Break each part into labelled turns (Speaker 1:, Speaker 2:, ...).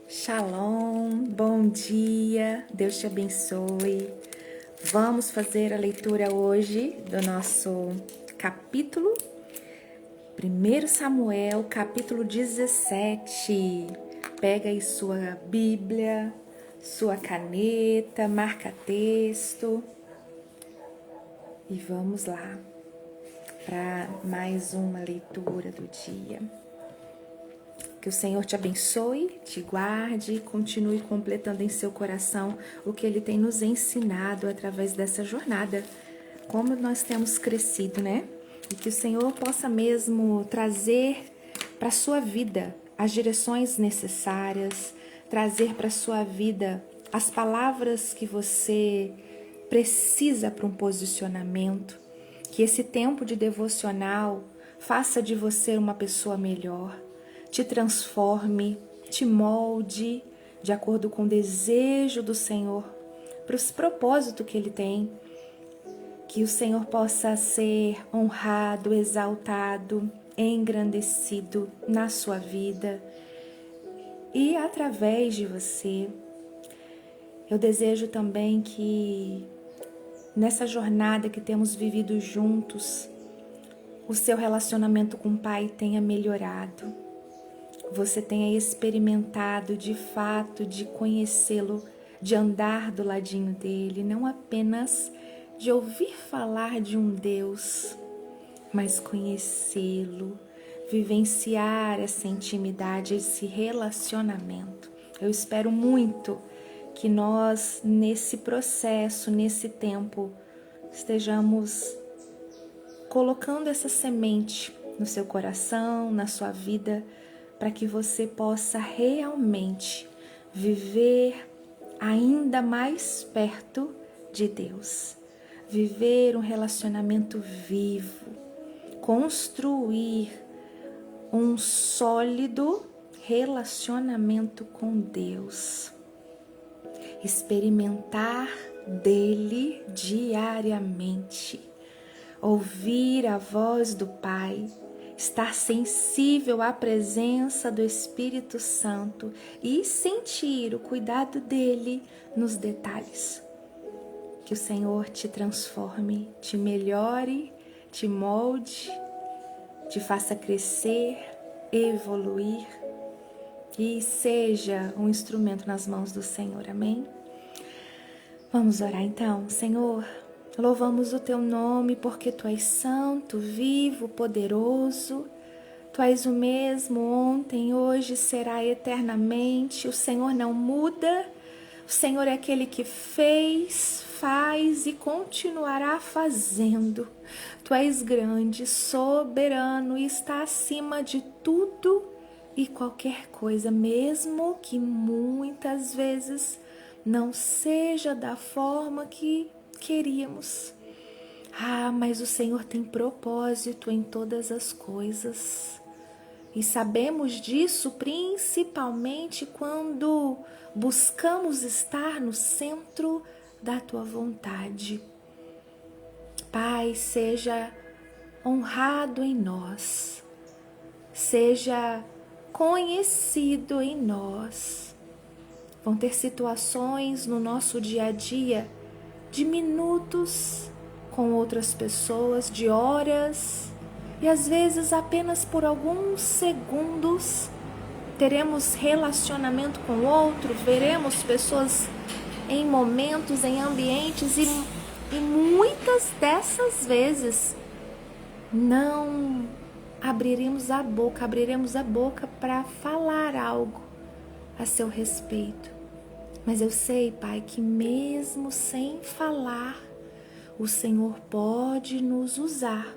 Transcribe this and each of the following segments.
Speaker 1: Shalom, bom dia, Deus te abençoe. Vamos fazer a leitura hoje do nosso capítulo, 1 Samuel, capítulo 17. Pega aí sua Bíblia, sua caneta, marca texto e vamos lá para mais uma leitura do dia. Que o Senhor te abençoe, te guarde e continue completando em seu coração o que Ele tem nos ensinado através dessa jornada. Como nós temos crescido, né? E que o Senhor possa mesmo trazer para a sua vida as direções necessárias, trazer para a sua vida as palavras que você precisa para um posicionamento. Que esse tempo de devocional faça de você uma pessoa melhor, te transforme, te molde de acordo com o desejo do Senhor, para os propósitos que Ele tem. Que o Senhor possa ser honrado, exaltado, engrandecido na sua vida e através de você. Eu desejo também que nessa jornada que temos vivido juntos, o seu relacionamento com o Pai tenha melhorado. Você tenha experimentado de fato de conhecê-lo, de andar do ladinho dele, não apenas de ouvir falar de um Deus, mas conhecê-lo, vivenciar essa intimidade, esse relacionamento. Eu espero muito que nós, nesse processo, nesse tempo, estejamos colocando essa semente no seu coração, na sua vida, para que você possa realmente viver ainda mais perto de Deus, viver um relacionamento vivo, construir um sólido relacionamento com Deus, experimentar dele diariamente, ouvir a voz do Pai, estar sensível à presença do Espírito Santo e sentir o cuidado dele nos detalhes. Que o Senhor te transforme, te melhore, te molde, te faça crescer, evoluir e seja um instrumento nas mãos do Senhor. Amém? Vamos orar então. Senhor, louvamos o teu nome porque tu és santo, vivo, poderoso. Tu és o mesmo ontem, hoje, será eternamente. O Senhor não muda. O Senhor é aquele que fez, faz e continuará fazendo. Tu és grande, soberano e está acima de tudo e qualquer coisa, mesmo que muitas vezes não seja da forma que queríamos. Mas o Senhor tem propósito em todas as coisas. E sabemos disso principalmente quando buscamos estar no centro da tua vontade. Pai, seja honrado em nós, seja conhecido em nós. Vão ter situações no nosso dia a dia de minutos com outras pessoas, de horas, e às vezes apenas por alguns segundos teremos relacionamento com o outro, veremos pessoas em momentos, em ambientes e muitas dessas vezes não abriremos a boca para falar algo a seu respeito. Mas eu sei, Pai, que mesmo sem falar, o Senhor pode nos usar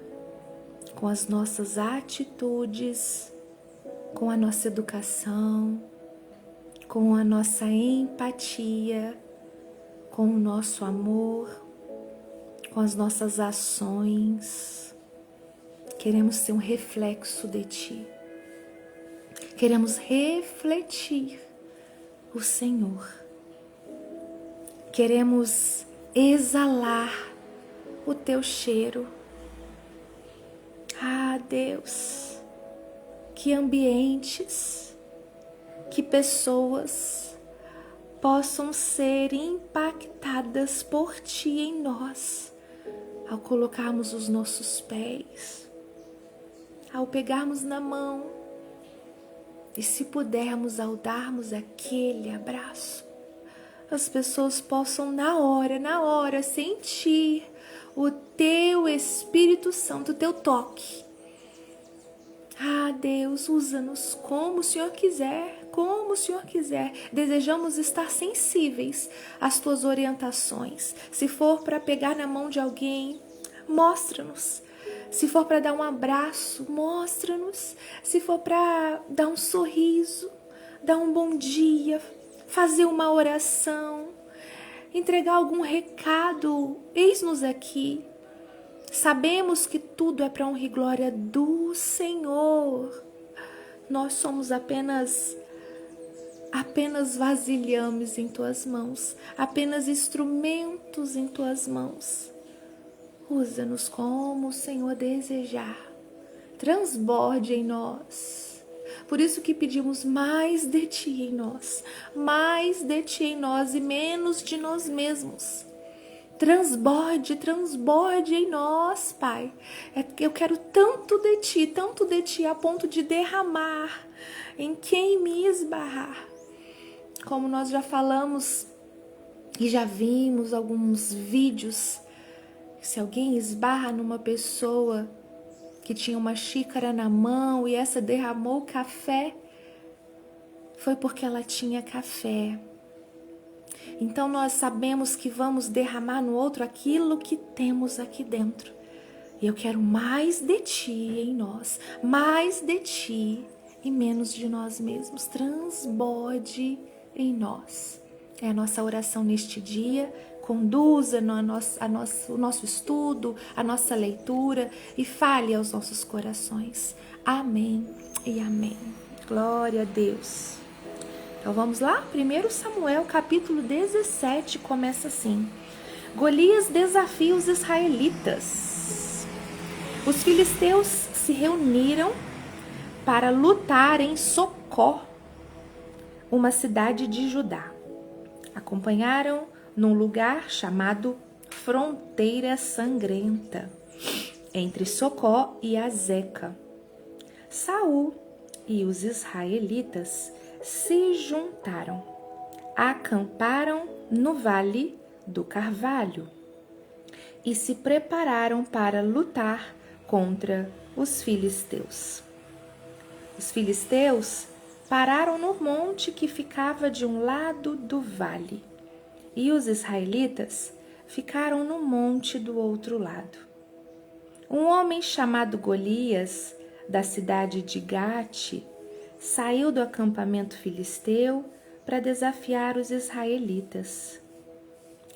Speaker 1: com as nossas atitudes, com a nossa educação, com a nossa empatia, com o nosso amor, com as nossas ações. Queremos ser um reflexo de Ti. Queremos refletir o Senhor. Queremos exalar o Teu cheiro. Deus, que ambientes, que pessoas possam ser impactadas por Ti em nós, ao colocarmos os nossos pés, ao pegarmos na mão e, se pudermos, ao darmos aquele abraço, as pessoas possam na hora sentir o Teu Espírito Santo, o Teu toque. Ah, Deus, usa-nos como o Senhor quiser, como o Senhor quiser. Desejamos estar sensíveis às Tuas orientações. Se for para pegar na mão de alguém, mostra-nos. Se for para dar um abraço, mostra-nos. Se for para dar um sorriso, dar um bom dia, fazer uma oração, entregar algum recado, eis-nos aqui. Sabemos que tudo é para honra e glória do Senhor. Nós somos apenas vasilhames em Tuas mãos, apenas instrumentos em Tuas mãos. Usa-nos como o Senhor desejar. Transborde em nós. Por isso que pedimos mais de Ti em nós, mais de Ti em nós e menos de nós mesmos. Transborde em nós, Pai. Eu quero tanto de Ti, a ponto de derramar em quem me esbarrar. Como nós já falamos e já vimos alguns vídeos, se alguém esbarra numa pessoa que tinha uma xícara na mão e essa derramou café, foi porque ela tinha café. Então nós sabemos que vamos derramar no outro aquilo que temos aqui dentro. E eu quero mais de Ti em nós, mais de Ti e menos de nós mesmos. Transborde em nós. É a nossa oração neste dia. Conduza o nosso estudo, a nossa leitura e fale aos nossos corações. Amém e amém. Glória a Deus. Então vamos lá? 1 Samuel capítulo 17 começa assim. Golias desafia os israelitas. Os filisteus se reuniram para lutar em Socó, uma cidade de Judá. Acompanharam num lugar chamado Fronteira Sangrenta, entre Socó e Azeca. Saul e os israelitas se juntaram, acamparam no Vale do Carvalho e se prepararam para lutar contra os filisteus. Os filisteus pararam no monte que ficava de um lado do vale e os israelitas ficaram no monte do outro lado. Um homem chamado Golias, da cidade de Gate, saiu do acampamento filisteu para desafiar os israelitas.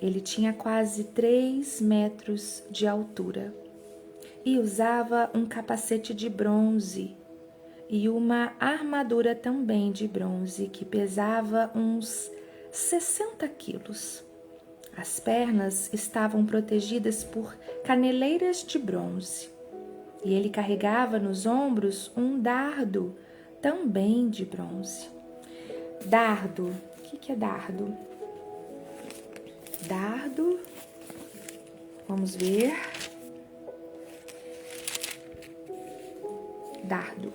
Speaker 1: Ele tinha quase 3 metros de altura e usava um capacete de bronze e uma armadura também de bronze que pesava uns 60 quilos. As pernas estavam protegidas por caneleiras de bronze e ele carregava nos ombros um dardo também de bronze. Dardo. O que é dardo? Dardo. Vamos ver. Dardo.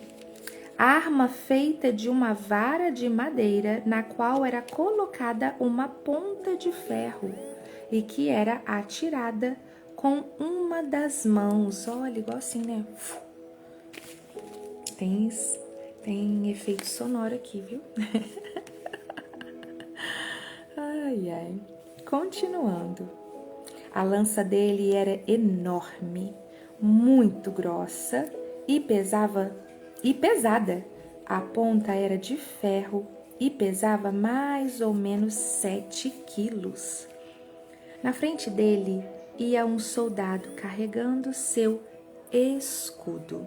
Speaker 1: Arma feita de uma vara de madeira na qual era colocada uma ponta de ferro e que era atirada com uma das mãos. Olha, igual assim, né? Tem efeito sonoro aqui, viu? Ai, ai. Continuando. A lança dele era enorme, muito grossa e pesada. A ponta era de ferro e pesava mais ou menos 7 quilos. Na frente dele ia um soldado carregando seu escudo.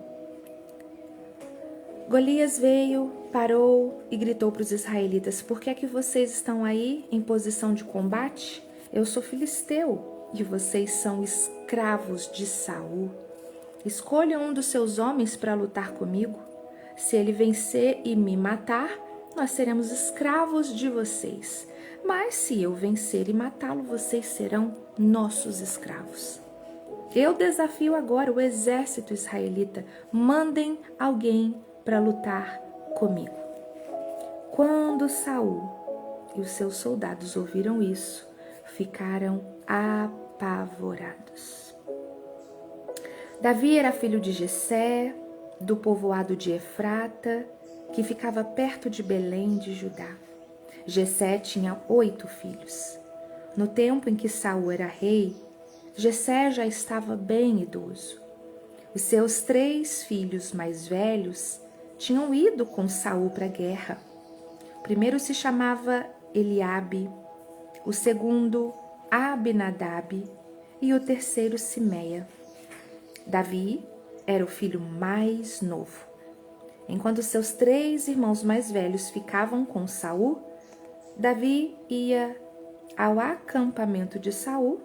Speaker 1: Golias veio, parou e gritou para os israelitas: por que é que vocês estão aí em posição de combate? Eu sou filisteu e vocês são escravos de Saul. Escolha um dos seus homens para lutar comigo. Se ele vencer e me matar, nós seremos escravos de vocês. Mas se eu vencer e matá-lo, vocês serão nossos escravos. Eu desafio agora o exército israelita. Mandem alguém para lutar comigo. Quando Saul e os seus soldados ouviram isso, ficaram apavorados. Davi era filho de Jessé, do povoado de Efrata, que ficava perto de Belém de Judá. Jessé tinha 8 filhos. No tempo em que Saul era rei, Jessé já estava bem idoso. Os seus 3 filhos mais velhos tinham ido com Saul para a guerra. O primeiro se chamava Eliabe, o segundo Abinadab e o terceiro Simeia. Davi era o filho mais novo. Enquanto seus 3 irmãos mais velhos ficavam com Saul, Davi ia ao acampamento de Saul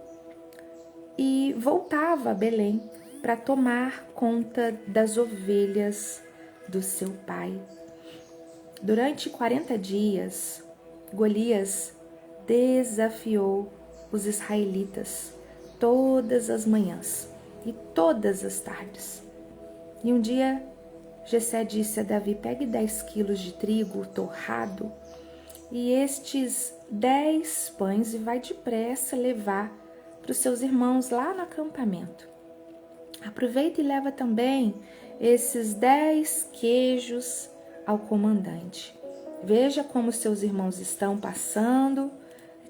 Speaker 1: e voltava a Belém para tomar conta das ovelhas do seu pai. Durante 40 dias, Golias desafiou os israelitas todas as manhãs e todas as tardes. E um dia, Jessé disse a Davi: pegue 10 quilos de trigo torrado e estes 10 pães e vai depressa levar para os seus irmãos lá no acampamento. Aproveita e leva também esses 10 queijos ao comandante. Veja como seus irmãos estão passando.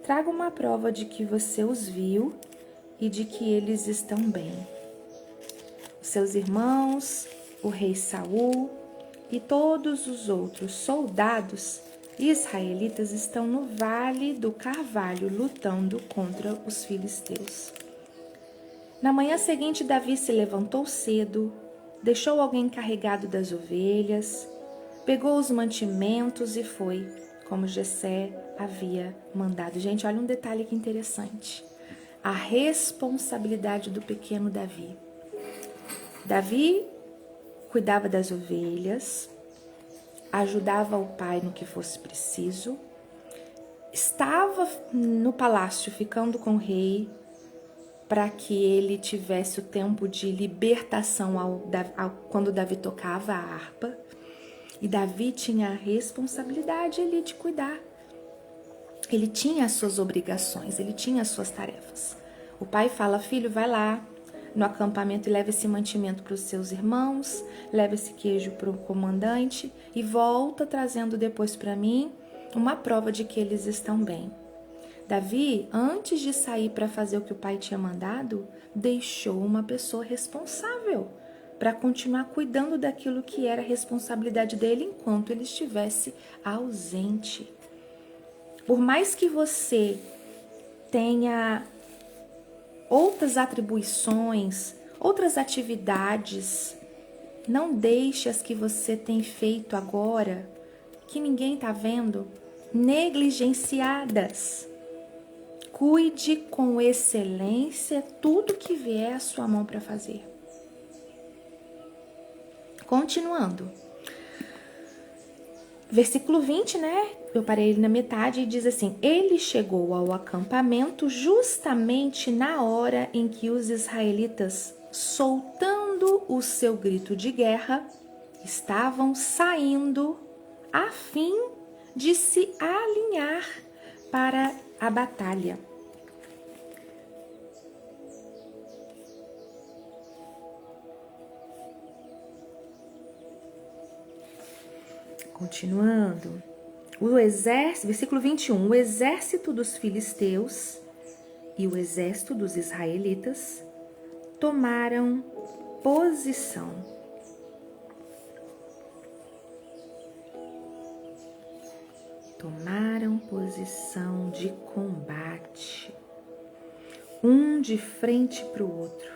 Speaker 1: Traga uma prova de que você os viu e de que eles estão bem. Os seus irmãos, o rei Saul e todos os outros soldados israelitas estão no Vale do Carvalho lutando contra os filisteus. Na manhã seguinte, Davi se levantou cedo, deixou alguém encarregado das ovelhas, pegou os mantimentos e foi, como Jessé havia mandado. Gente, olha um detalhe que interessante. A responsabilidade do pequeno Davi. Davi cuidava das ovelhas, ajudava o pai no que fosse preciso, estava no palácio ficando com o rei para que ele tivesse o tempo de libertação quando Davi tocava a harpa. E Davi tinha a responsabilidade ali de cuidar. Ele tinha as suas obrigações, ele tinha as suas tarefas. O pai fala: filho, vai lá no acampamento e leva esse mantimento para os seus irmãos, leva esse queijo para o comandante e volta trazendo depois para mim uma prova de que eles estão bem. Davi, antes de sair para fazer o que o pai tinha mandado, deixou uma pessoa responsável para continuar cuidando daquilo que era a responsabilidade dele enquanto ele estivesse ausente. Por mais que você tenha outras atribuições, outras atividades, não deixe as que você tem feito agora, que ninguém está vendo, negligenciadas. Cuide com excelência tudo que vier à sua mão para fazer. Continuando. Versículo 20, né? Eu parei ele na metade e diz assim: ele chegou ao acampamento justamente na hora em que os israelitas, soltando o seu grito de guerra, estavam saindo a fim de se alinhar para a batalha. Continuando, versículo 21, o exército dos filisteus e o exército dos israelitas tomaram posição. Tomaram posição de combate, um de frente para o outro.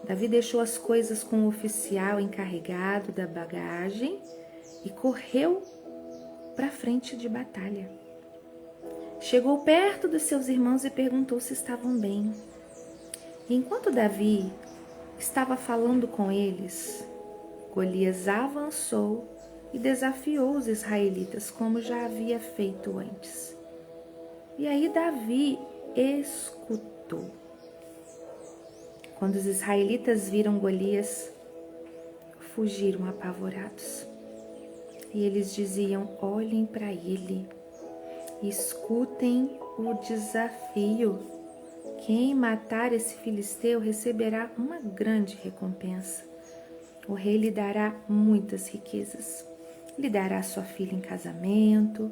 Speaker 1: Davi deixou as coisas com o oficial encarregado da bagagem e correu para a frente de batalha. Chegou perto dos seus irmãos e perguntou se estavam bem. E enquanto Davi estava falando com eles, Golias avançou e desafiou os israelitas, como já havia feito antes. E aí Davi escutou. Quando os israelitas viram Golias, fugiram apavorados. E eles diziam: olhem para ele, escutem o desafio. Quem matar esse filisteu receberá uma grande recompensa. O rei lhe dará muitas riquezas. Lhe dará sua filha em casamento,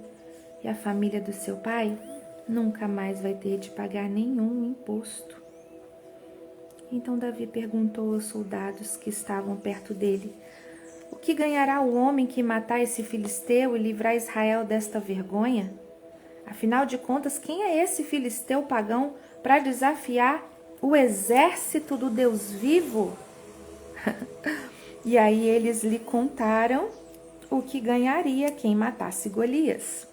Speaker 1: e a família do seu pai nunca mais vai ter de pagar nenhum imposto. Então Davi perguntou aos soldados que estavam perto dele: o que ganhará o homem que matar esse filisteu e livrar Israel desta vergonha? Afinal de contas, quem é esse filisteu pagão para desafiar o exército do Deus vivo? E aí eles lhe contaram o que ganharia quem matasse Golias.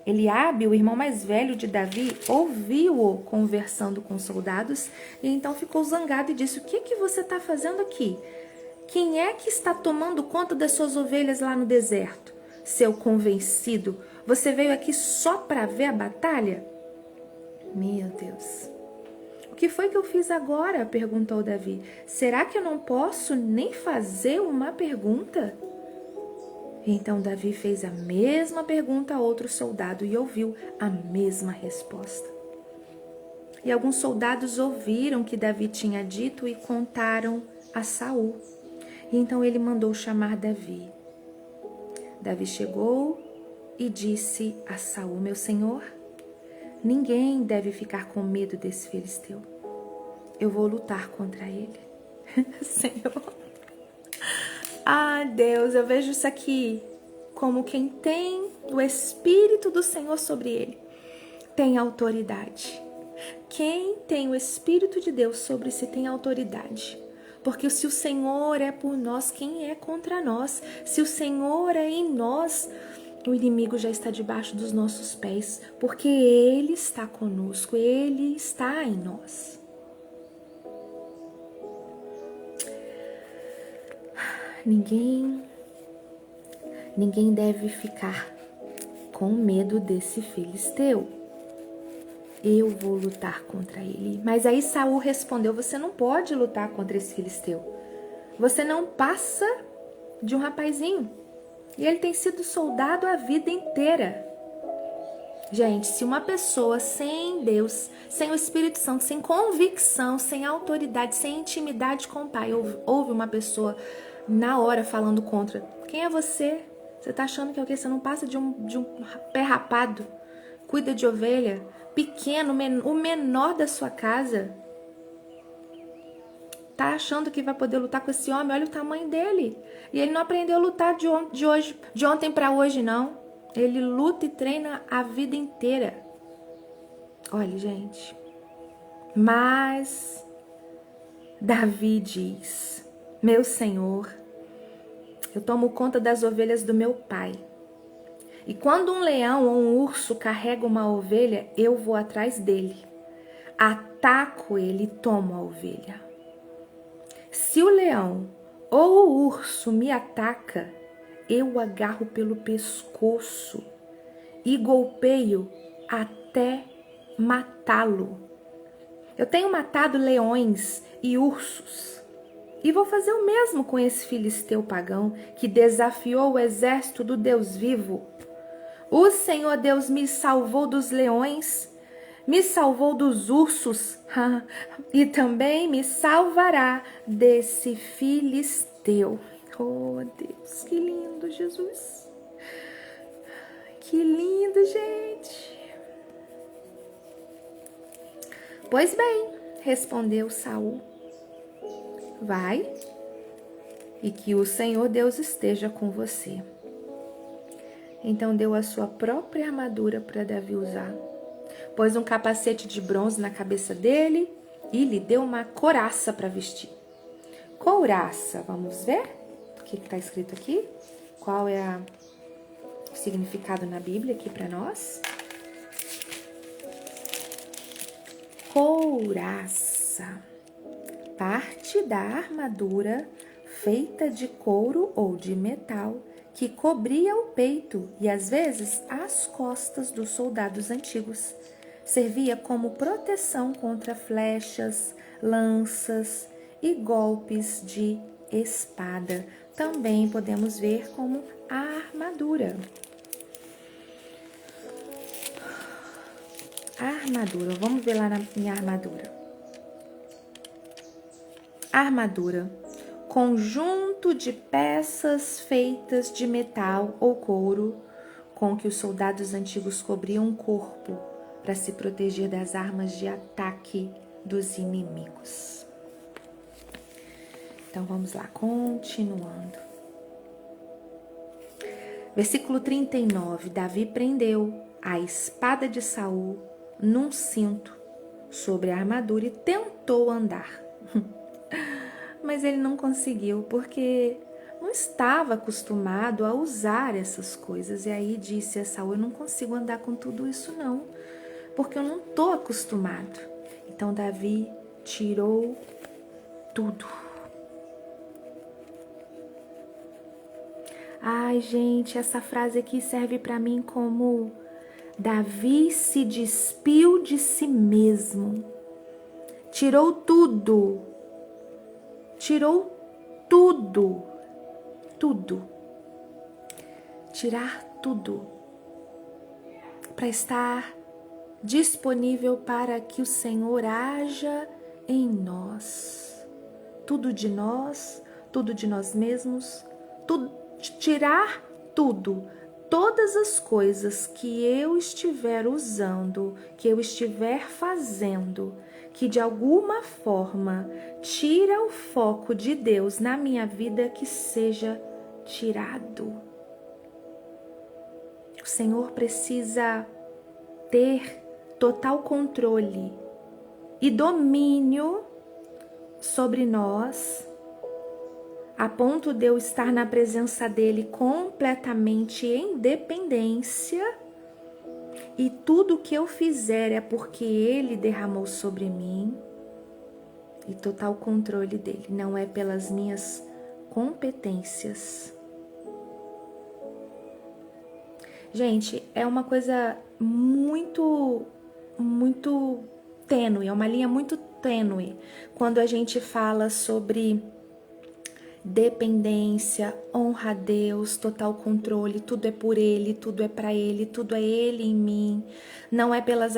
Speaker 1: Eliabe, o irmão mais velho de Davi, ouviu-o conversando com os soldados e então ficou zangado e disse: o que você está fazendo aqui? Quem é que está tomando conta das suas ovelhas lá no deserto? Seu convencido, você veio aqui só para ver a batalha? Meu Deus. O que foi que eu fiz agora? Perguntou Davi. Será que eu não posso nem fazer uma pergunta? Então Davi fez a mesma pergunta a outro soldado e ouviu a mesma resposta. E alguns soldados ouviram o que Davi tinha dito e contaram a Saul. E então ele mandou chamar Davi. Davi chegou e disse a Saul: meu senhor, ninguém deve ficar com medo desse filisteu. Eu vou lutar contra ele. Senhor. Ah, Deus, eu vejo isso aqui como quem tem o Espírito do Senhor sobre ele. Tem autoridade. Quem tem o Espírito de Deus sobre si tem autoridade. Porque se o Senhor é por nós, quem é contra nós? Se o Senhor é em nós, o inimigo já está debaixo dos nossos pés. Porque Ele está conosco, Ele está em nós. Ninguém deve ficar com medo desse filisteu. Eu vou lutar contra ele. Mas aí Saul respondeu: você não pode lutar contra esse filisteu. Você não passa de um rapazinho. E ele tem sido soldado a vida inteira. Gente, se uma pessoa sem Deus, sem o Espírito Santo, sem convicção, sem autoridade, sem intimidade com o Pai, ouve uma pessoa na hora falando contra: quem é você? Você tá achando que é o quê? Você não passa de um pé rapado? Cuida de ovelha? Pequeno, o menor da sua casa? Tá achando que vai poder lutar com esse homem? Olha o tamanho dele. E ele não aprendeu a lutar de ontem para hoje, não. Ele luta e treina a vida inteira. Olha, gente. Mas Davi diz: meu Senhor, eu tomo conta das ovelhas do meu pai. E quando um leão ou um urso carrega uma ovelha, eu vou atrás dele. Ataco ele e tomo a ovelha. Se o leão ou o urso me ataca, eu o agarro pelo pescoço e golpeio até matá-lo. Eu tenho matado leões e ursos. E vou fazer o mesmo com esse filisteu pagão que desafiou o exército do Deus vivo. O Senhor Deus me salvou dos leões, me salvou dos ursos e também me salvará desse filisteu. Oh, Deus, que lindo, Jesus. Que lindo, gente. Pois bem, respondeu Saul. Vai, e que o Senhor Deus esteja com você. Então deu a sua própria armadura para Davi usar. Pôs um capacete de bronze na cabeça dele e lhe deu uma couraça para vestir. Couraça, vamos ver o que está escrito aqui? Qual é o significado na Bíblia aqui para nós? Couraça, parte da armadura feita de couro ou de metal que cobria o peito e às vezes as costas dos soldados antigos. Servia como proteção contra flechas, lanças e golpes de espada. Também podemos ver como a armadura. A armadura, vamos ver lá na minha armadura. Armadura, conjunto de peças feitas de metal ou couro com que os soldados antigos cobriam o corpo para se proteger das armas de ataque dos inimigos. Então vamos lá, continuando. Versículo 39, Davi prendeu a espada de Saul num cinto sobre a armadura e tentou andar. Mas ele não conseguiu, porque não estava acostumado a usar essas coisas. E aí disse a Saul, eu não consigo andar com tudo isso não, porque eu não estou acostumado. Então Davi tirou tudo. Ai, gente, essa frase aqui serve para mim como Davi se despiu de si mesmo. Tirou tudo. Tirou tudo. Tudo. Tirar tudo. Para estar disponível para que o Senhor haja em nós. Tudo de nós mesmos, tudo, tirar tudo, todas as coisas que eu estiver usando, que eu estiver fazendo, que de alguma forma tira o foco de Deus na minha vida, que seja tirado. O Senhor precisa ter total controle e domínio sobre nós, a ponto de eu estar na presença dele completamente em dependência, e tudo que eu fizer é porque ele derramou sobre mim, e total controle dele, não é pelas minhas competências. Gente, é uma coisa muito tênue, é uma linha muito tênue quando a gente fala sobre dependência, honra a Deus, total controle, tudo é por Ele, tudo é para Ele, tudo é Ele em mim, não é pelas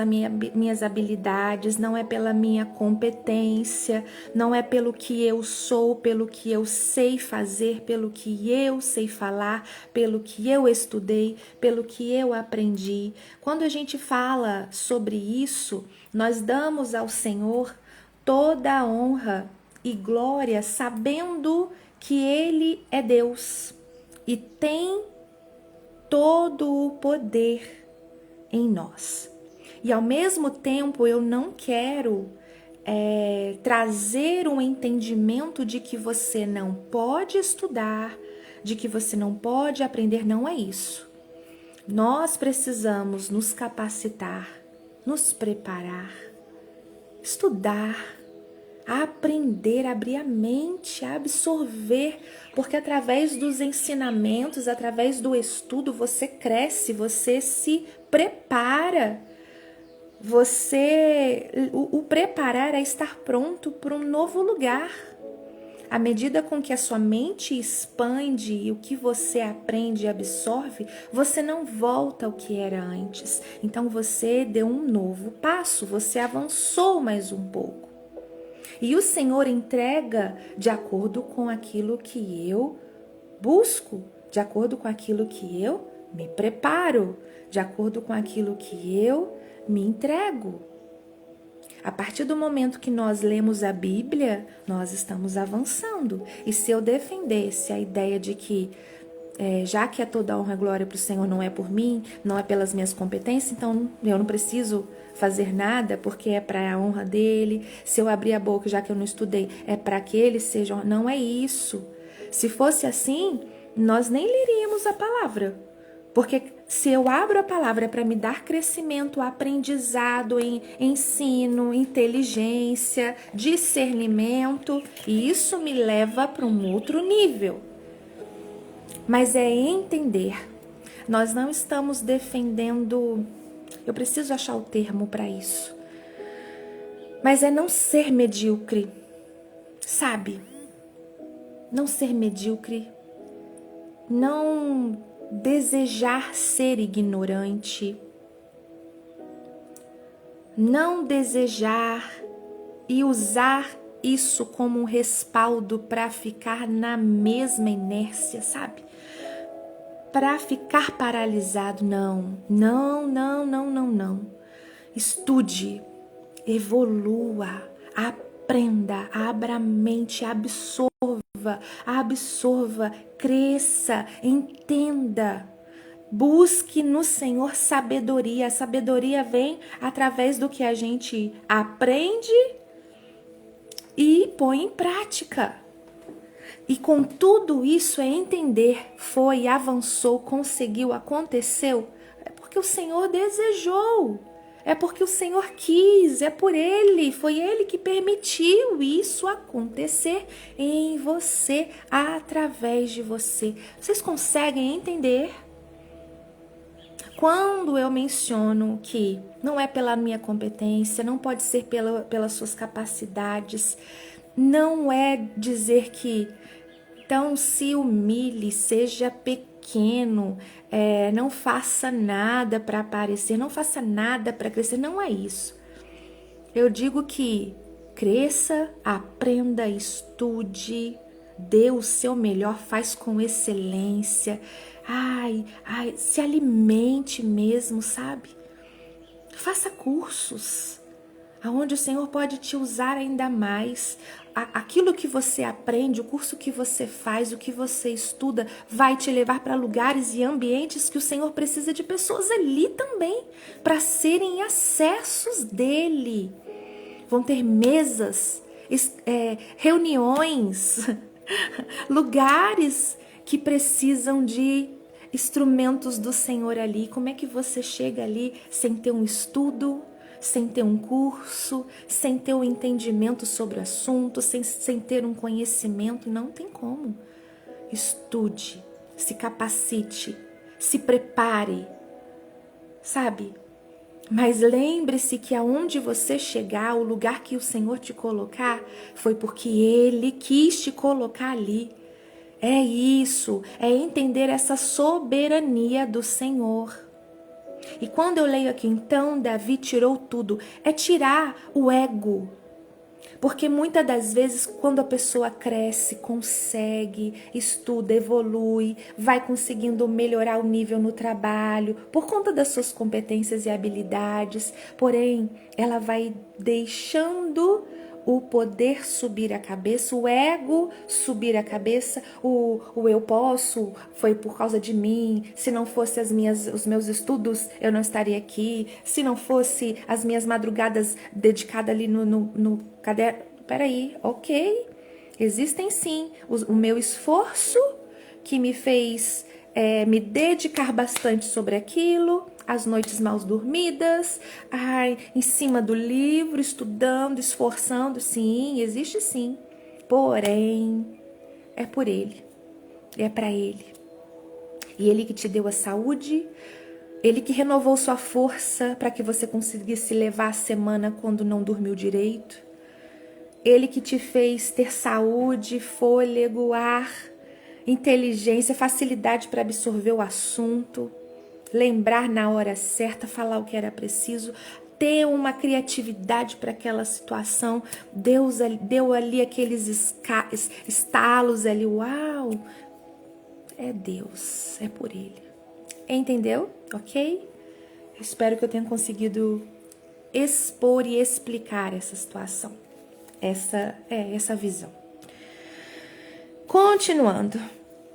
Speaker 1: minhas habilidades, não é pela minha competência, não é pelo que eu sou, pelo que eu sei fazer, pelo que eu sei falar, pelo que eu estudei, pelo que eu aprendi. Quando a gente fala sobre isso, nós damos ao Senhor toda a honra e glória, sabendo que Ele é Deus e tem todo o poder em nós. E ao mesmo tempo eu não quero trazer um entendimento de que você não pode estudar, de que você não pode aprender, não é isso. Nós precisamos nos capacitar, nos preparar, estudar, a aprender, a abrir a mente, a absorver, porque através dos ensinamentos, através do estudo, você cresce, você se prepara. O preparar é estar pronto para um novo lugar. À medida com que a sua mente expande e o que você aprende e absorve, você não volta ao que era antes. Então você deu um novo passo, você avançou mais um pouco. E o Senhor entrega de acordo com aquilo que eu busco, de acordo com aquilo que eu me preparo, de acordo com aquilo que eu me entrego. A partir do momento que nós lemos a Bíblia, nós estamos avançando. E se eu defendesse a ideia de que, já que é toda honra e glória para o Senhor, não é por mim, não é pelas minhas competências, então eu não preciso fazer nada porque é para a honra dele. Se eu abrir a boca, já que eu não estudei, é para que ele seja honra. Não é isso. Se fosse assim, nós nem leríamos a palavra. Porque se eu abro a palavra para me dar crescimento, aprendizado, em ensino, inteligência, discernimento, e isso me leva para um outro nível. mas é entender. Nós não estamos defendendo, eu preciso achar o termo para isso, mas é não ser medíocre, sabe? Não ser medíocre, não desejar ser ignorante, não desejar e usar isso como um respaldo para ficar na mesma inércia, sabe? Para ficar paralisado, não. Estude, evolua, aprenda, abra a mente, absorva, cresça, entenda. Busque no Senhor sabedoria. A sabedoria vem através do que a gente aprende e põe em prática. E com tudo isso é entender, foi, avançou, conseguiu, aconteceu, é porque o Senhor desejou, é porque o Senhor quis, é por Ele, foi Ele que permitiu isso acontecer em você, através de você. Vocês conseguem entender? Quando eu menciono que não é pela minha competência, não pode ser pelas suas capacidades, não é dizer que então se humilhe, seja pequeno, não faça nada para aparecer, não faça nada para crescer, não é isso. Eu digo que cresça, aprenda, estude, dê o seu melhor, faz com excelência, se alimente mesmo, sabe? Faça cursos, aonde o Senhor pode te usar ainda mais. Aquilo que você aprende, o curso que você faz, o que você estuda, vai te levar para lugares e ambientes que o Senhor precisa de pessoas ali também, para serem acessos dele. Vão ter mesas, reuniões, lugares que precisam de instrumentos do Senhor ali. Como é que você chega ali sem ter um estudo, sem ter um curso, sem ter um entendimento sobre o assunto, sem ter um conhecimento? Não tem como. Estude, se capacite, se prepare, sabe? Mas lembre-se que aonde você chegar, o lugar que o Senhor te colocar, foi porque Ele quis te colocar ali. É isso, é entender essa soberania do Senhor. E quando eu leio aqui, então Davi tirou tudo, é tirar o ego. Porque muitas das vezes, quando a pessoa cresce, consegue, estuda, evolui, vai conseguindo melhorar o nível no trabalho, por conta das suas competências e habilidades, porém, ela vai deixando o poder subir a cabeça, o ego subir a cabeça, o eu posso, foi por causa de mim, se não fosse os meus estudos, eu não estaria aqui, se não fosse as minhas madrugadas dedicadas ali no caderno. Peraí, ok, existem sim o meu esforço que me fez me dedicar bastante sobre aquilo, as noites mal dormidas, em cima do livro, estudando, esforçando, sim, existe sim. Porém, é por Ele, é para Ele. E Ele que te deu a saúde, Ele que renovou sua força para que você conseguisse levar a semana quando não dormiu direito. Ele que te fez ter saúde, fôlego, ar, inteligência, facilidade para absorver o assunto, lembrar na hora certa, falar o que era preciso, ter uma criatividade para aquela situação. Deus deu ali aqueles estalos ali, uau! É Deus, é por Ele. Entendeu? Ok? Espero que eu tenha conseguido expor e explicar essa situação, essa visão. Continuando.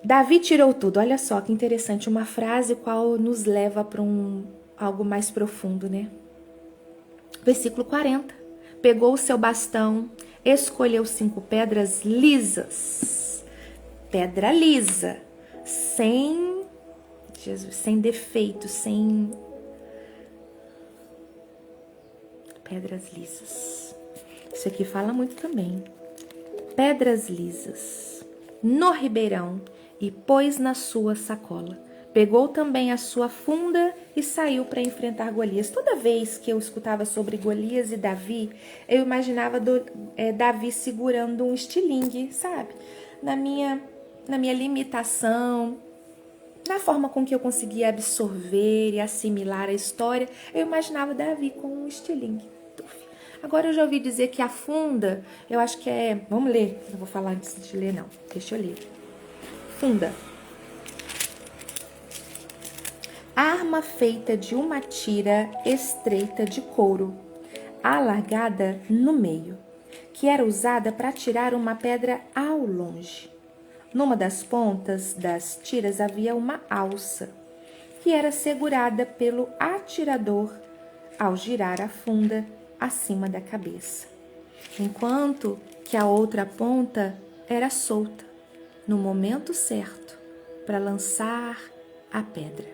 Speaker 1: Davi tirou tudo. Olha só que interessante, uma frase qual nos leva para algo mais profundo, né? Versículo 40. Pegou o seu bastão, escolheu 5 pedras lisas. Pedra lisa, sem defeito, sem pedras lisas. Isso aqui fala muito também. Pedras lisas no ribeirão e pôs na sua sacola. Pegou também a sua funda e saiu para enfrentar Golias. Toda vez que eu escutava sobre Golias e Davi, eu imaginava Davi segurando um estilingue, sabe? Na minha limitação, na forma com que eu conseguia absorver e assimilar a história, eu imaginava Davi com um estilingue. Agora eu já ouvi dizer que a funda, eu acho que é... Vamos ler, não vou falar antes de ler não, deixa eu ler. Funda. Arma feita de uma tira estreita de couro, alargada no meio, que era usada para atirar uma pedra ao longe. Numa das pontas das tiras havia uma alça, que era segurada pelo atirador ao girar a funda acima da cabeça, enquanto que a outra ponta era solta, no momento certo, para lançar a pedra.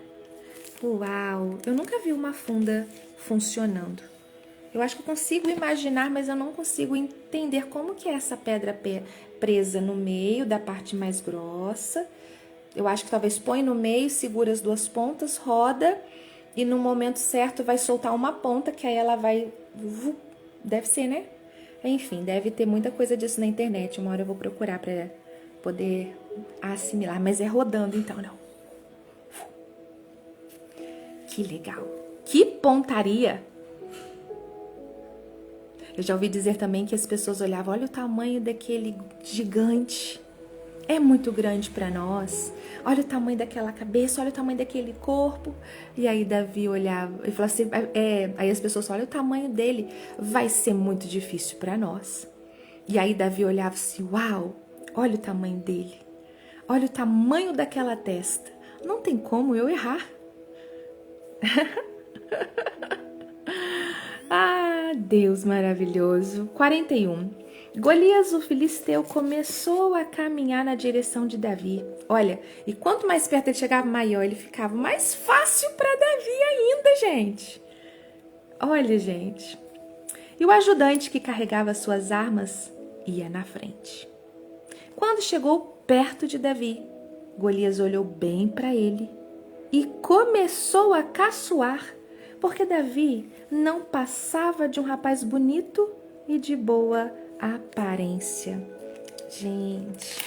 Speaker 1: Uau! Eu nunca vi uma funda funcionando. Eu acho que eu consigo imaginar, mas eu não consigo entender como que é essa pedra presa no meio da parte mais grossa. Eu acho que talvez põe no meio, segura as duas pontas, roda e no momento certo vai soltar uma ponta que aí ela vai... Deve ser, né? Enfim, deve ter muita coisa disso na internet. Uma hora eu vou procurar para poder assimilar, mas é rodando então, não. Que legal! Que pontaria! Eu já ouvi dizer também que as pessoas olhavam, olha o tamanho daquele gigante. É muito grande para nós. Olha o tamanho daquela cabeça, olha o tamanho daquele corpo. E aí Davi olhava e falava assim, aí as pessoas falam, olha o tamanho dele, vai ser muito difícil para nós. E aí Davi olhava assim, uau, olha o tamanho dele. Olha o tamanho daquela testa. Não tem como eu errar. Ah, Deus maravilhoso. 41. Golias, o filisteu, começou a caminhar na direção de Davi. Olha, e quanto mais perto ele chegava, maior ele ficava. Mais fácil para Davi ainda, gente. Olha, gente. E o ajudante que carregava suas armas ia na frente. Quando chegou perto de Davi, Golias olhou bem para ele e começou a caçoar, porque Davi não passava de um rapaz bonito e de boa aparência. Gente,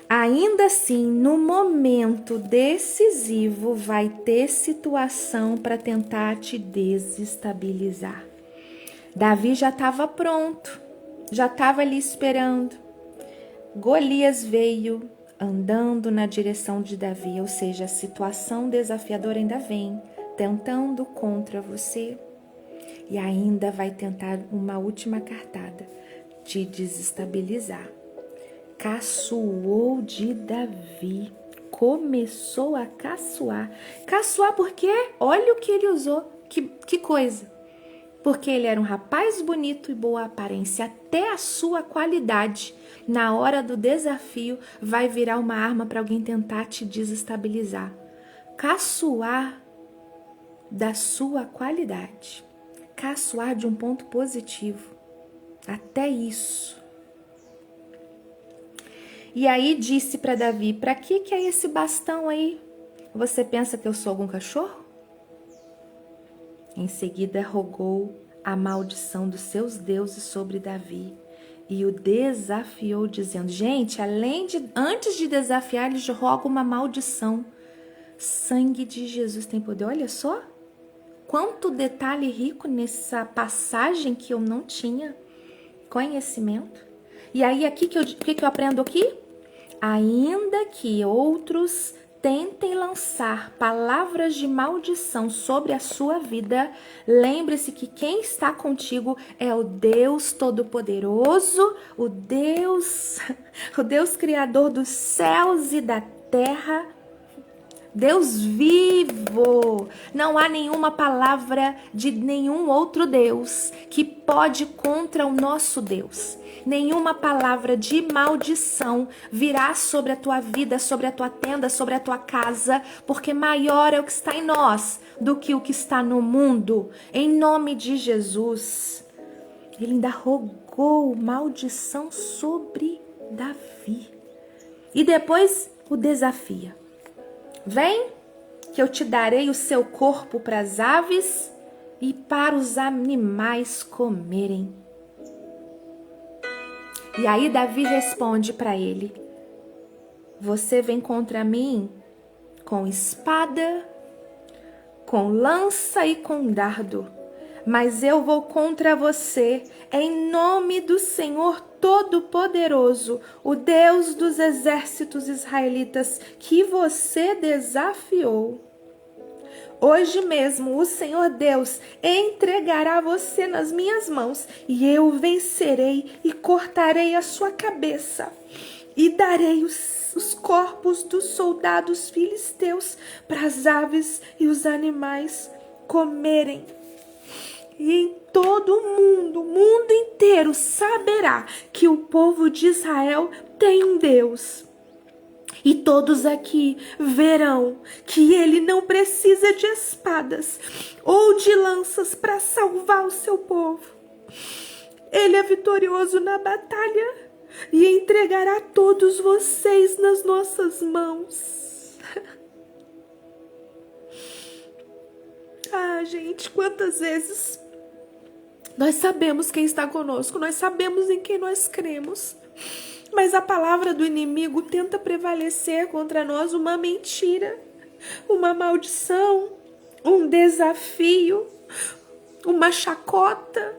Speaker 1: ainda assim, no momento decisivo, vai ter situação para tentar te desestabilizar. Davi já estava pronto, já estava ali esperando. Golias veio andando na direção de Davi, ou seja, a situação desafiadora ainda vem, tentando contra você. E ainda vai tentar uma última cartada, te desestabilizar. Caçoou de Davi, começou a caçoar. Caçoar porque, olha o que ele usou, que coisa. Porque ele era um rapaz bonito e boa aparência, até a sua qualidade, na hora do desafio, vai virar uma arma para alguém tentar te desestabilizar. Caçoar da sua qualidade. Caçoar de um ponto positivo. Até isso. E aí disse para Davi, para que é esse bastão aí? Você pensa que eu sou algum cachorro? Em seguida rogou a maldição dos seus deuses sobre Davi e o desafiou dizendo, gente, antes de desafiar, ele roga uma maldição. Sangue de Jesus tem poder, olha só. Quanto detalhe rico nessa passagem que eu não tinha conhecimento. E aí, o que eu aprendo aqui? Ainda que outros tentem lançar palavras de maldição sobre a sua vida, lembre-se que quem está contigo é o Deus Todo-Poderoso, o Deus Criador dos céus e da terra, Deus vivo. Não há nenhuma palavra de nenhum outro Deus que pode contra o nosso Deus. Nenhuma palavra de maldição virá sobre a tua vida, sobre a tua tenda, sobre a tua casa, porque maior é o que está em nós do que o que está no mundo. Em nome de Jesus. Ele ainda rogou maldição sobre Davi. E depois o desafia. Vem, que eu te darei o seu corpo para as aves e para os animais comerem. E aí Davi responde para ele: você vem contra mim com espada, com lança e com dardo, mas eu vou contra você em nome do Senhor Todo-Poderoso, o Deus dos exércitos israelitas, que você desafiou. Hoje mesmo o Senhor Deus entregará você nas minhas mãos, e eu vencerei e cortarei a sua cabeça, e darei os corpos dos soldados filisteus para as aves e os animais comerem. E em todo o mundo inteiro saberá que o povo de Israel tem um Deus. E todos aqui verão que ele não precisa de espadas ou de lanças para salvar o seu povo. Ele é vitorioso na batalha e entregará todos vocês nas nossas mãos. Ah, gente, quantas vezes nós sabemos quem está conosco, nós sabemos em quem nós cremos, mas a palavra do inimigo tenta prevalecer contra nós uma mentira, uma maldição, um desafio, uma chacota,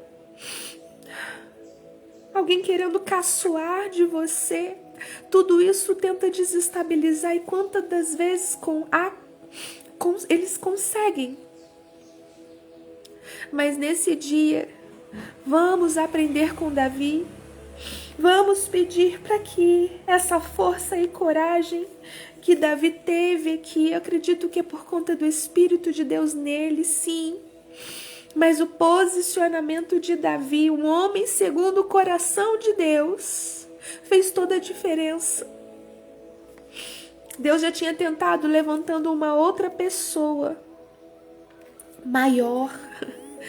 Speaker 1: alguém querendo caçoar de você. Tudo isso tenta desestabilizar, e quantas das vezes eles conseguem. Mas nesse dia, vamos aprender com Davi. Vamos pedir para que essa força e coragem que Davi teve, que eu acredito que é por conta do Espírito de Deus nele, sim. Mas o posicionamento de Davi, um homem segundo o coração de Deus, fez toda a diferença. Deus já tinha tentado levantando uma outra pessoa maior.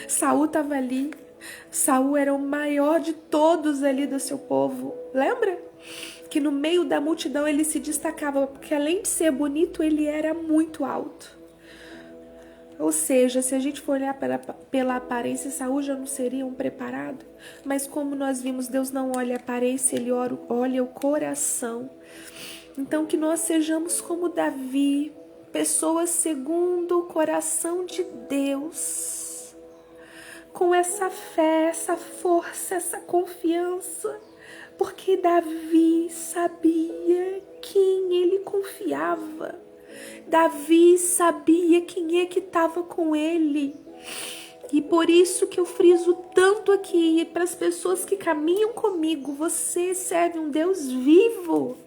Speaker 1: Saul estava ali. Saul era o maior de todos ali do seu povo. Lembra? Que no meio da multidão ele se destacava, porque além de ser bonito, ele era muito alto. Ou seja, se a gente for olhar pela aparência, Saul já não seria um preparado. Mas como nós vimos, Deus não olha a aparência, ele olha o coração. Então que nós sejamos como Davi, pessoas segundo o coração de Deus. Com essa fé, essa força, essa confiança, porque Davi sabia quem ele confiava. Davi sabia quem é que estava com ele. E por isso que eu friso tanto aqui para as pessoas que caminham comigo: você serve um Deus vivo.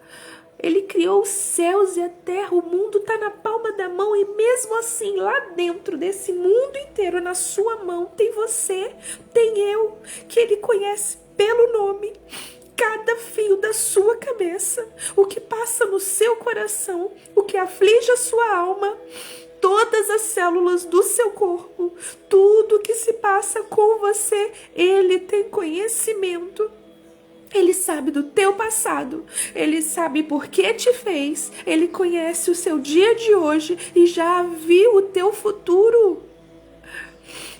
Speaker 1: Ele criou os céus e a terra, o mundo está na palma da mão, e mesmo assim, lá dentro desse mundo inteiro, na sua mão, tem você, tem eu, que ele conhece pelo nome, cada fio da sua cabeça, o que passa no seu coração, o que aflige a sua alma, todas as células do seu corpo, tudo que se passa com você, ele tem conhecimento. Ele sabe do teu passado, ele sabe por que te fez, ele conhece o seu dia de hoje e já viu o teu futuro.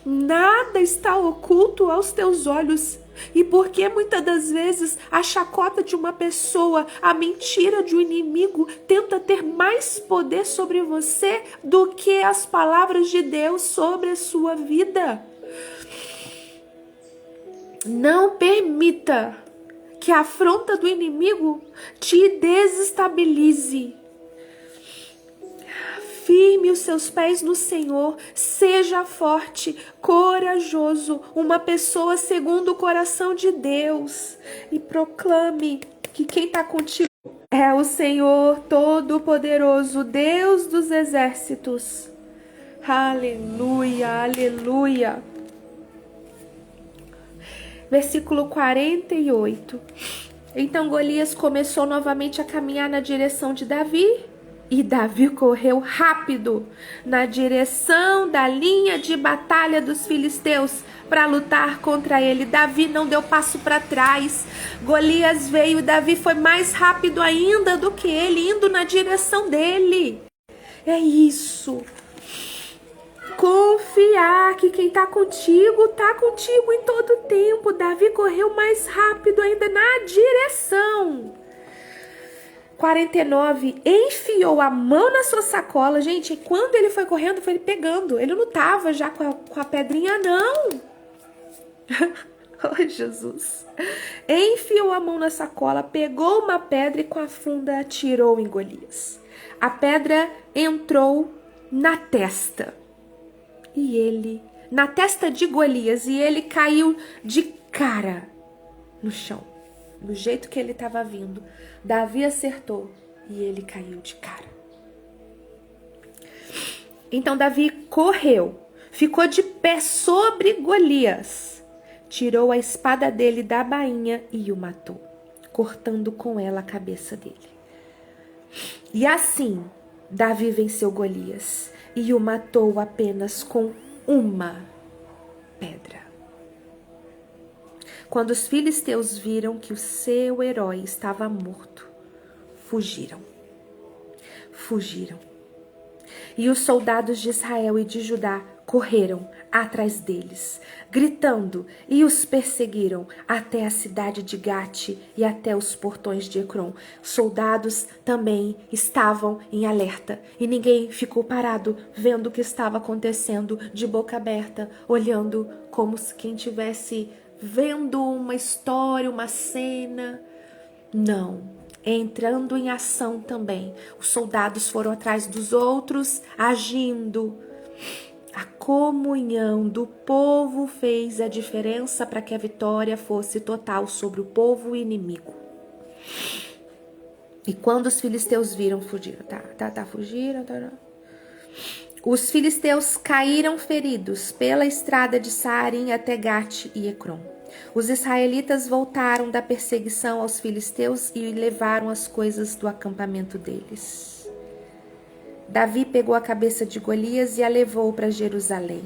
Speaker 1: Nada está oculto aos teus olhos. E porque muitas das vezes a chacota de uma pessoa, a mentira de um inimigo tenta ter mais poder sobre você do que as palavras de Deus sobre a sua vida. Não permita que a afronta do inimigo te desestabilize. Firme os seus pés no Senhor, seja forte, corajoso, uma pessoa segundo o coração de Deus, e proclame que quem está contigo é o Senhor Todo-Poderoso, Deus dos exércitos. Aleluia, aleluia. Versículo 48. Então Golias começou novamente a caminhar na direção de Davi, E Davi correu rápido na direção da linha de batalha dos filisteus para lutar contra ele. Davi não deu passo para trás. Golias veio e Davi foi mais rápido ainda do que ele, indo na direção dele. É isso. Confiar que quem tá contigo em todo tempo. Davi correu mais rápido ainda na direção. 49, enfiou a mão na sua sacola. Gente, quando ele foi correndo, foi ele pegando. Ele não tava já com a pedrinha, não. Oh, Jesus. Enfiou a mão na sacola, pegou uma pedra e com a funda atirou em Golias. A pedra entrou na testa. Na testa de Golias, e ele caiu de cara no chão. Do jeito que ele estava vindo. Davi acertou e ele caiu de cara. Então Davi correu, ficou de pé sobre Golias, tirou a espada dele da bainha e o matou, cortando com ela a cabeça dele. E assim Davi venceu Golias e o matou apenas com uma pedra. Quando os filisteus viram que o seu herói estava morto, fugiram. E os soldados de Israel e de Judá correram atrás deles, gritando, e os perseguiram até a cidade de Gate e até os portões de Ecrom. Soldados também estavam em alerta e ninguém ficou parado vendo o que estava acontecendo de boca aberta, olhando como se quem tivesse vendo uma história, uma cena. Não, entrando em ação também. Os soldados foram atrás dos outros, agindo. A comunhão do povo fez a diferença para que a vitória fosse total sobre o povo inimigo. E quando os filisteus viram, fugiram. Fugiram. Os filisteus caíram feridos pela estrada de Saarim até Gate e Ecrom. Os israelitas voltaram da perseguição aos filisteus e levaram as coisas do acampamento deles. Davi pegou a cabeça de Golias e a levou para Jerusalém.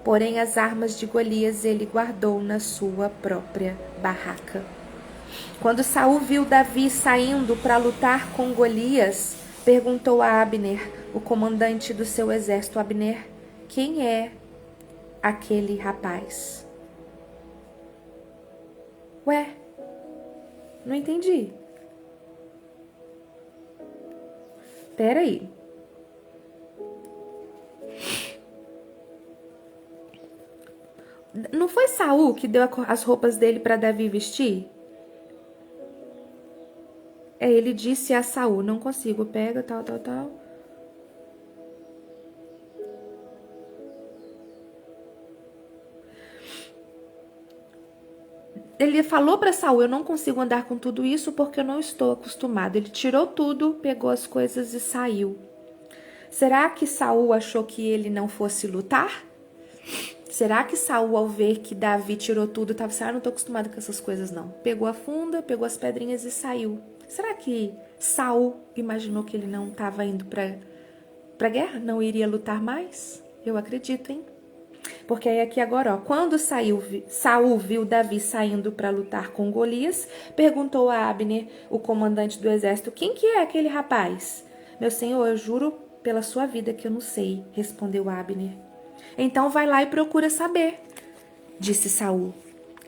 Speaker 1: Porém, as armas de Golias ele guardou na sua própria barraca. Quando Saul viu Davi saindo para lutar com Golias, perguntou a Abner, o comandante do seu exército: Abner, quem é aquele rapaz? Ué, não entendi. Peraí. Não foi Saul que deu as roupas dele para Davi vestir? Ele disse a Saul: não consigo, pega, tal. Ele falou para Saul: eu não consigo andar com tudo isso porque eu não estou acostumado. Ele tirou tudo, pegou as coisas e saiu. Será que Saul achou que ele não fosse lutar? Será que Saul, ao ver que Davi tirou tudo, estava assim: não estou acostumado com essas coisas não. Pegou a funda, pegou as pedrinhas e saiu. Será que Saul imaginou que ele não estava indo para guerra? Não iria lutar mais? Eu acredito, hein? Porque aí aqui agora, ó, quando Saul viu Davi saindo para lutar com Golias, perguntou a Abner, o comandante do exército: quem que é aquele rapaz? Meu senhor, eu juro pela sua vida que eu não sei, respondeu Abner. Então vai lá e procura saber, disse Saul.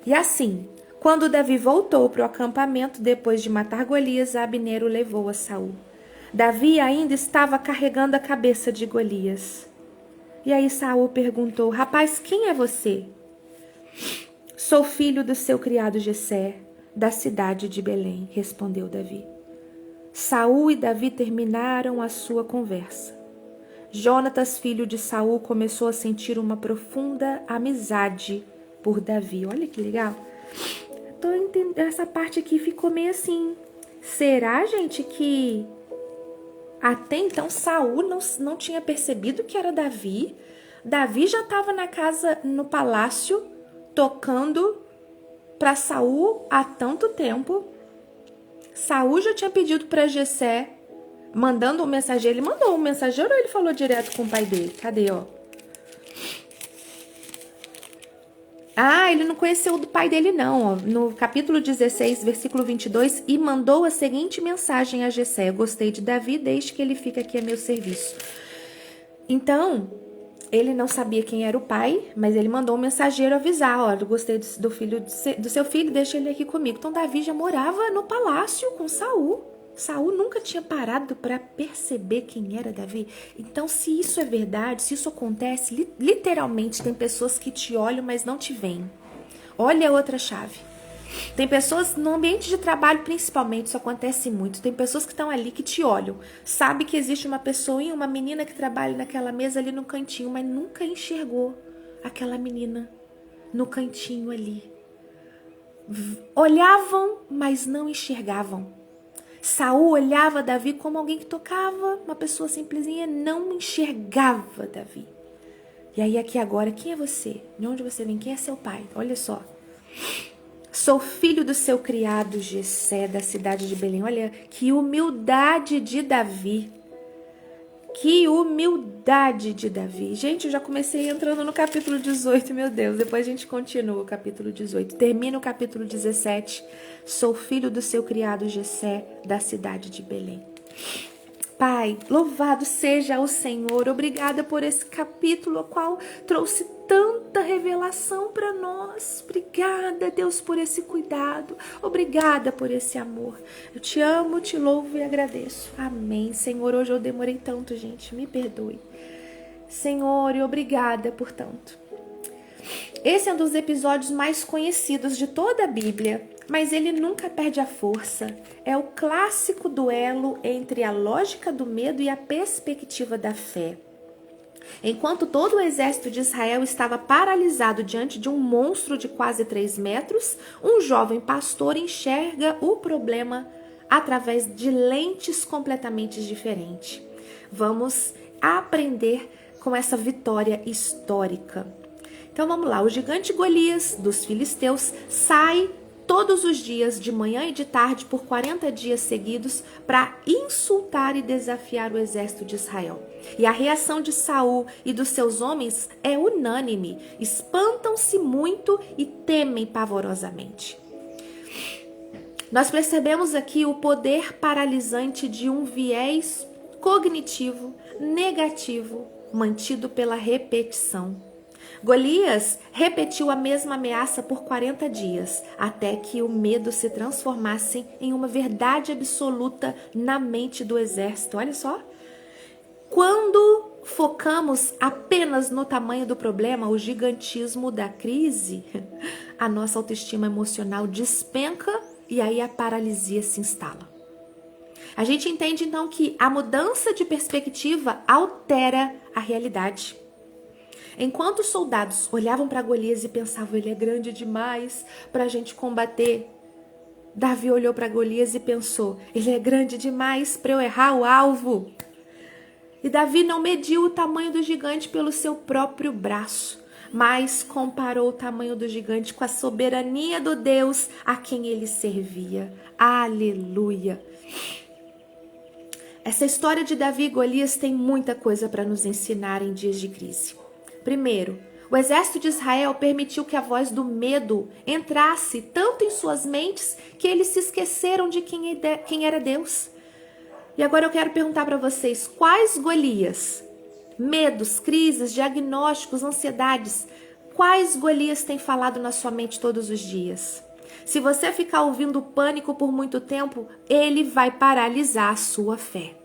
Speaker 1: E assim, quando Davi voltou para o acampamento depois de matar Golias, Abner o levou a Saul. Davi ainda estava carregando a cabeça de Golias. E aí Saul perguntou: rapaz, quem é você? Sou filho do seu criado Jessé, da cidade de Belém, respondeu Davi. Saul e Davi terminaram a sua conversa. Jonatas, filho de Saul, começou a sentir uma profunda amizade por Davi. Olha que legal. Tô entendendo, essa parte aqui ficou meio assim. Será, gente, que até então Saul não tinha percebido que era Davi? Davi já estava na casa, no palácio, tocando para Saul há tanto tempo. Saul já tinha pedido para Jessé mandando um mensageiro. Ele mandou um mensageiro ou ele falou direto com o pai dele? Cadê, ó? Ah, ele não conheceu do pai dele não, ó. No capítulo 16, versículo 22, e mandou a seguinte mensagem a Jessé: eu gostei de Davi, desde que ele fica aqui a meu serviço. Então, ele não sabia quem era o pai, mas ele mandou um mensageiro avisar: ó, eu gostei do seu filho, deixa ele aqui comigo. Então, Davi já morava no palácio com Saul. Saul nunca tinha parado para perceber quem era Davi. Então, se isso é verdade, se isso acontece, literalmente tem pessoas que te olham, mas não te veem. Olha a outra chave. Tem pessoas, no ambiente de trabalho principalmente, isso acontece muito. Tem pessoas que estão ali que te olham. Sabe que existe uma pessoinha, uma menina que trabalha naquela mesa ali no cantinho, mas nunca enxergou aquela menina no cantinho ali. Olhavam, mas não enxergavam. Saul olhava Davi como alguém que tocava, uma pessoa simplesinha, não enxergava Davi. E aí aqui agora, quem é você? De onde você vem? Quem é seu pai? Olha só. Sou filho do seu criado Jessé, da cidade de Belém. Olha, que humildade de Davi. Que humildade de Davi. Gente, eu já comecei entrando no capítulo 18, meu Deus. Depois a gente continua o capítulo 18. Termina o capítulo 17. Sou filho do seu criado Jessé, da cidade de Belém. Pai, louvado seja o Senhor. Obrigada por esse capítulo, o qual trouxe tanta revelação para nós. Obrigada, Deus, por esse cuidado. Obrigada por esse amor. Eu te amo, te louvo e agradeço. Amém. Senhor, hoje eu demorei tanto, gente. Me perdoe. Senhor, e obrigada por tanto. Esse é um dos episódios mais conhecidos de toda a Bíblia, mas ele nunca perde a força. É o clássico duelo entre a lógica do medo e a perspectiva da fé. Enquanto todo o exército de Israel estava paralisado diante de um monstro de quase 3 metros, um jovem pastor enxerga o problema através de lentes completamente diferentes. Vamos aprender com essa vitória histórica. Então vamos lá, o gigante Golias dos filisteus sai todos os dias, de manhã e de tarde, por 40 dias seguidos, para insultar e desafiar o exército de Israel. E a reação de Saul e dos seus homens é unânime, espantam-se muito e temem pavorosamente. Nós percebemos aqui o poder paralisante de um viés cognitivo negativo mantido pela repetição. Golias repetiu a mesma ameaça por 40 dias, até que o medo se transformasse em uma verdade absoluta na mente do exército. Olha só. Quando focamos apenas no tamanho do problema, o gigantismo da crise, a nossa autoestima emocional despenca e aí a paralisia se instala. A gente entende então que a mudança de perspectiva altera a realidade. Enquanto os soldados olhavam para Golias e pensavam, ele é grande demais para a gente combater, Davi olhou para Golias e pensou, ele é grande demais para eu errar o alvo. E Davi não mediu o tamanho do gigante pelo seu próprio braço, mas comparou o tamanho do gigante com a soberania do Deus a quem ele servia. Aleluia! Essa história de Davi e Golias tem muita coisa para nos ensinar em dias de crise. Primeiro, o exército de Israel permitiu que a voz do medo entrasse tanto em suas mentes que eles se esqueceram de quem era Deus. E agora eu quero perguntar para vocês, quais Golias, medos, crises, diagnósticos, ansiedades, quais Golias têm falado na sua mente todos os dias? Se você ficar ouvindo o pânico por muito tempo, ele vai paralisar a sua fé.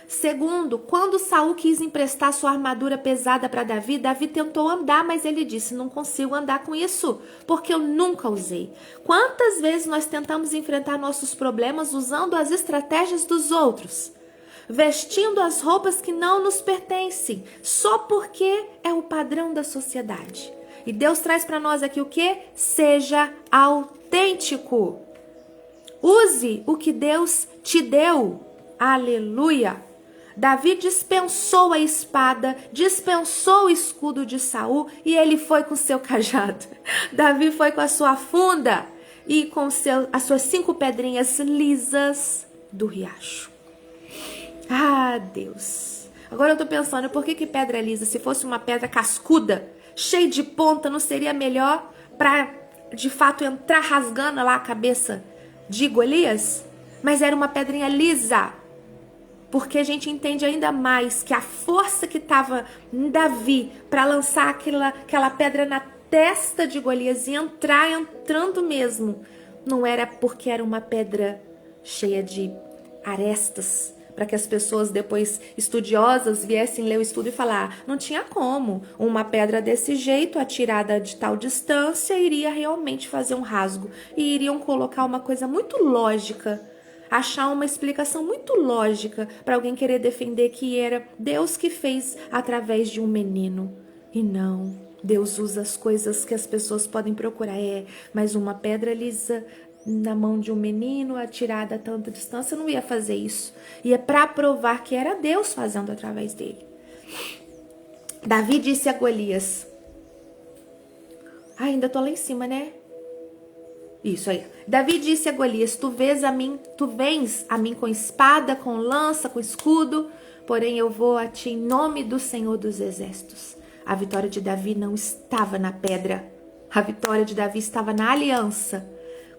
Speaker 1: Segundo, quando Saul quis emprestar sua armadura pesada para Davi, Davi tentou andar, mas ele disse, não consigo andar com isso, porque eu nunca usei. Quantas vezes nós tentamos enfrentar nossos problemas usando as estratégias dos outros? Vestindo as roupas que não nos pertencem, só porque é o padrão da sociedade. E Deus traz para nós aqui o quê? Seja autêntico. Use o que Deus te deu. Aleluia! Davi dispensou a espada, dispensou o escudo de Saul e ele foi com seu cajado. Davi foi com a sua funda e com as suas 5 pedrinhas lisas do riacho. Ah, Deus. Agora eu tô pensando, por que pedra lisa? Se fosse uma pedra cascuda, cheia de ponta, não seria melhor pra, de fato, entrar rasgando lá a cabeça de Golias? Mas era uma pedrinha lisa. Porque a gente entende ainda mais que a força que estava em Davi para lançar aquela pedra na testa de Golias e entrando mesmo, não era porque era uma pedra cheia de arestas, para que as pessoas depois estudiosas viessem ler o estudo e falar, não tinha como, uma pedra desse jeito, atirada de tal distância, iria realmente fazer um rasgo, e iriam colocar uma coisa muito lógica, achar uma explicação muito lógica para alguém querer defender que era Deus que fez através de um menino. E não, Deus usa as coisas que as pessoas podem procurar. Mas uma pedra lisa na mão de um menino atirada a tanta distância não ia fazer isso. E é para provar que era Deus fazendo através dele. Davi disse a Golias... ainda tô lá em cima, né? Isso aí. Davi disse a Golias, tu vens a mim com espada, com lança, com escudo, porém eu vou a ti em nome do Senhor dos Exércitos. A vitória de Davi não estava na pedra. A vitória de Davi estava na aliança.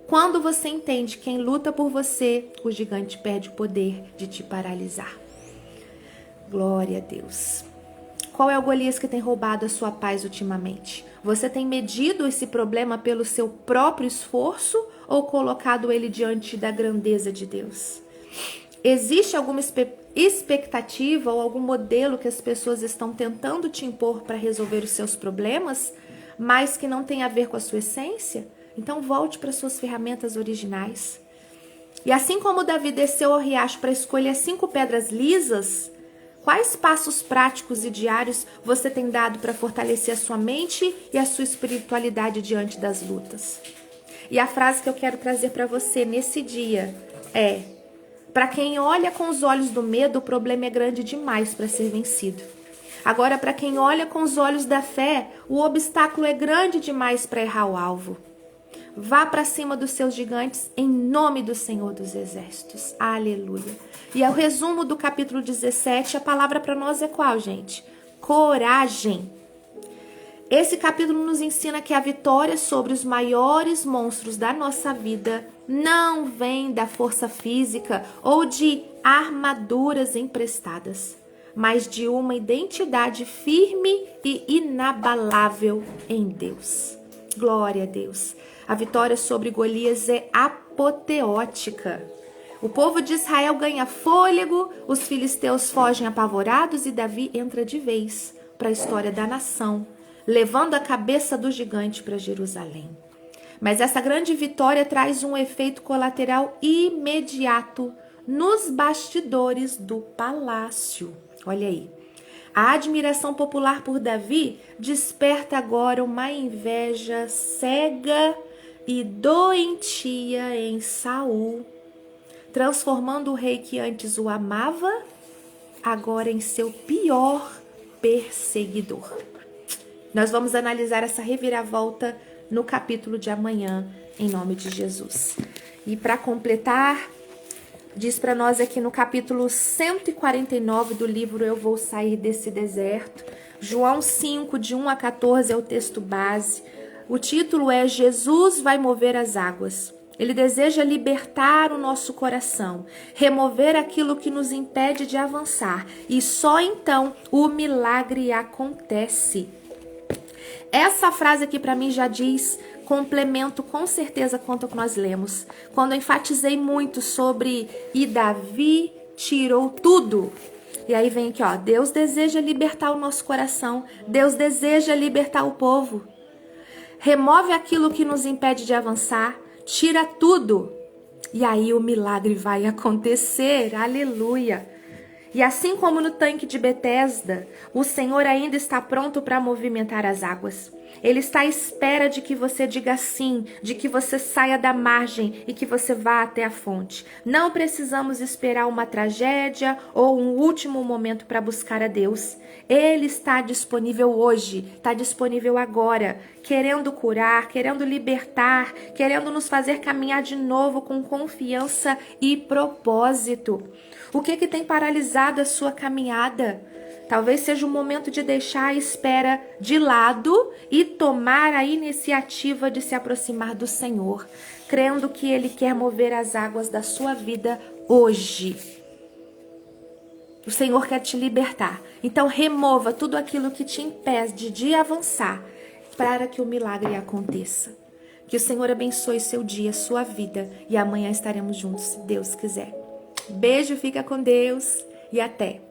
Speaker 1: Quando você entende quem luta por você, o gigante perde o poder de te paralisar. Glória a Deus. Qual é o Golias que tem roubado a sua paz ultimamente? Você tem medido esse problema pelo seu próprio esforço ou colocado ele diante da grandeza de Deus? Existe alguma expectativa ou algum modelo que as pessoas estão tentando te impor para resolver os seus problemas, mas que não tem a ver com a sua essência? Então volte para suas ferramentas originais. E assim como Davi desceu ao riacho para escolher 5 pedras lisas, quais passos práticos e diários você tem dado para fortalecer a sua mente e a sua espiritualidade diante das lutas? E a frase que eu quero trazer para você nesse dia é: para quem olha com os olhos do medo, o problema é grande demais para ser vencido. Agora, para quem olha com os olhos da fé, o obstáculo é grande demais para errar o alvo. Vá para cima dos seus gigantes em nome do Senhor dos Exércitos. Aleluia. E ao resumo do capítulo 17, a palavra para nós é qual, gente? Coragem. Esse capítulo nos ensina que a vitória sobre os maiores monstros da nossa vida não vem da força física ou de armaduras emprestadas, mas de uma identidade firme e inabalável em Deus. Glória a Deus. A vitória sobre Golias é apoteótica. O povo de Israel ganha fôlego, os filisteus fogem apavorados e Davi entra de vez para a história da nação, levando a cabeça do gigante para Jerusalém. Mas essa grande vitória traz um efeito colateral imediato nos bastidores do palácio. Olha aí. A admiração popular por Davi desperta agora uma inveja cega e doentia em Saul, transformando o rei que antes o amava agora em seu pior perseguidor. Nós vamos analisar essa reviravolta no capítulo de amanhã, em nome de Jesus. E para completar, diz para nós aqui no capítulo 149 do livro Eu Vou Sair Desse Deserto, João 5, de 1 a 14 é o texto base. O título é Jesus vai mover as águas. Ele deseja libertar o nosso coração, remover aquilo que nos impede de avançar, e só então o milagre acontece. Essa frase aqui para mim já diz complemento com certeza quanto ao que nós lemos. Quando eu enfatizei muito sobre e Davi tirou tudo. E aí vem aqui, ó, Deus deseja libertar o nosso coração, Deus deseja libertar o povo. Remove aquilo que nos impede de avançar, tira tudo. E aí o milagre vai acontecer, aleluia. E assim como no tanque de Betesda, o Senhor ainda está pronto para movimentar as águas. Ele está à espera de que você diga sim, de que você saia da margem e que você vá até a fonte. Não precisamos esperar uma tragédia ou um último momento para buscar a Deus. Ele está disponível hoje, está disponível agora, querendo curar, querendo libertar, querendo nos fazer caminhar de novo com confiança e propósito. O que tem paralisado acelerado a sua caminhada. Talvez seja o momento de deixar a espera de lado e tomar a iniciativa de se aproximar do Senhor, crendo que Ele quer mover as águas da sua vida hoje. O Senhor quer te libertar. Então remova tudo aquilo que te impede de avançar para que o milagre aconteça. Que o Senhor abençoe seu dia, sua vida. E amanhã estaremos juntos, se Deus quiser. Beijo, fica com Deus e até.